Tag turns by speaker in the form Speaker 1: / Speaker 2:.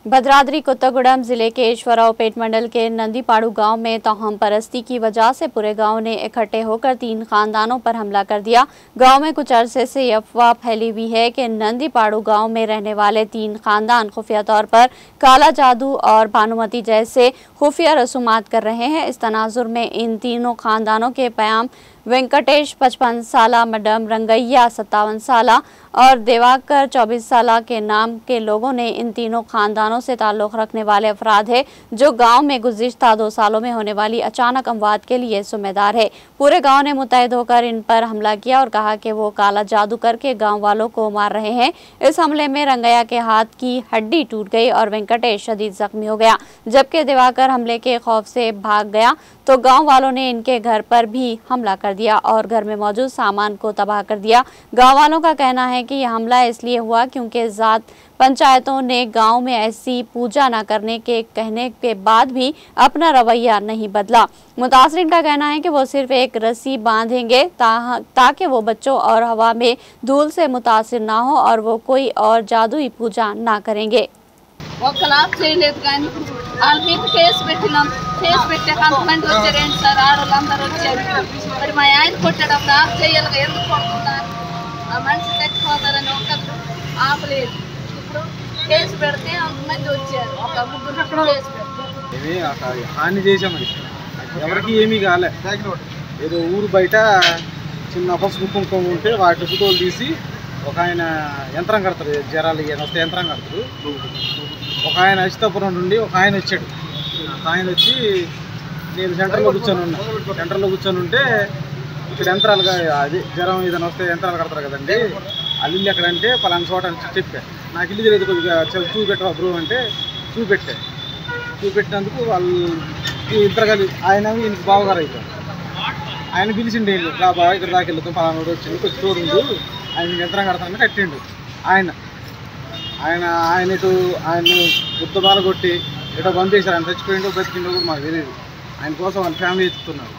Speaker 1: भद्राद्री कोत्तागुड़म जिले के ईश्वरावपेट मंडल के नंदीपाड़ू गांव में तोहम परस्ती की वजह से पूरे गांव ने इकट्ठे होकर 3 खानदानों पर हमला कर दिया। गांव में कुछ अरसे से अफवाह फैली हुई है कि नंदीपाड़ू गांव में रहने वाले 3 खानदान खुफिया तौर पर काला जादू और भानुमती जैसे खुफिया रसूमात कर रहे हैं। इस तनाजुर में इन तीनों खानदानों के प्याम वेंकटेश 55 साला, मडम रंगैया 57 साला और देवाकर 24 साला के नाम के लोगों ने इन तीनों खानदानों से ताल्लुक़ रखने वाले अफराद है जो गांव में गुज़िश्ता 2 सालों में होने वाली अचानक अमवात के लिए जिम्मेदार है। पूरे गांव ने मुतहद होकर इन पर हमला किया और कहा कि वो काला जादू करके गांव वालों को मार रहे हैं। इस हमले में रंगैया के हाथ की हड्डी टूट गई और वेंकटेश शदीद जख्मी हो गया, जबकि देवाकर हमले के खौफ से भाग गया तो गांव वालों ने इनके घर पर भी हमला कर दिया और घर में मौजूद सामान को तबाह कर दिया। गांव वालों का कहना है कि यह हमला इसलिए हुआ क्योंकि ज़ात पंचायतों ने गांव में ऐसी पूजा न करने के कहने के बाद भी अपना रवैया नहीं बदला। मुतासरीन का कहना है कि वो सिर्फ एक रस्सी बांधेंगे ताकि वो बच्चों और हवा में धूल से मुतासिर ना हो और वो कोई और जादुई पूजा ना करेंगे।
Speaker 2: హాని చేసామని ఎవరికి ఏమీ కాలే. ఏదో ఊరు బయట చిన్న పసుపు కుంకుమ ఉంటే వాటి ఫోటోలు తీసి ఒక ఆయన యంత్రం కడతారు, జరాలు వస్తే యంత్రం కడతారు. ఒక ఆయన అచితాపురం నుండి ఒక ఆయన వచ్చాడు. ఆయన వచ్చి నేను సెంటర్లో కూర్చొని ఉంటే ఇక్కడ యంత్రాలుగా అది జ్వరం ఏదైనా వస్తే యంత్రాలు కడతారు కదండి, వాళ్ళు ఇల్లు ఎక్కడంటే పలానా చోట అని చెప్పాను. నాకు ఇల్లు తెలియదు, కొద్దిగా చూపెట్టరా బ్రో అంటే చూపెట్టినందుకు వాళ్ళు ఇద్దరు కలిసి ఆయన ఈయనకి బావగారు అయిపోయారు. ఆయన పిలిచిండు, రా బాగా ఇక్కడ దాకా వెళ్తాం, పలానా రోడ్డు వచ్చింది కొంచెం చూడండు, ఆయన యంత్రం కడతానని కట్టిండు. ఆయన ఇటు ఆయన్ని గుత్తబాల కొట్టి ఇటో బంద్ చేశారు. ఆయన చచ్చిపోయిండో బతికిండో కూడా మాకు తెలియదు. ఆయన కోసం వాళ్ళ ఫ్యామిలీ ఎత్తుతున్నారు.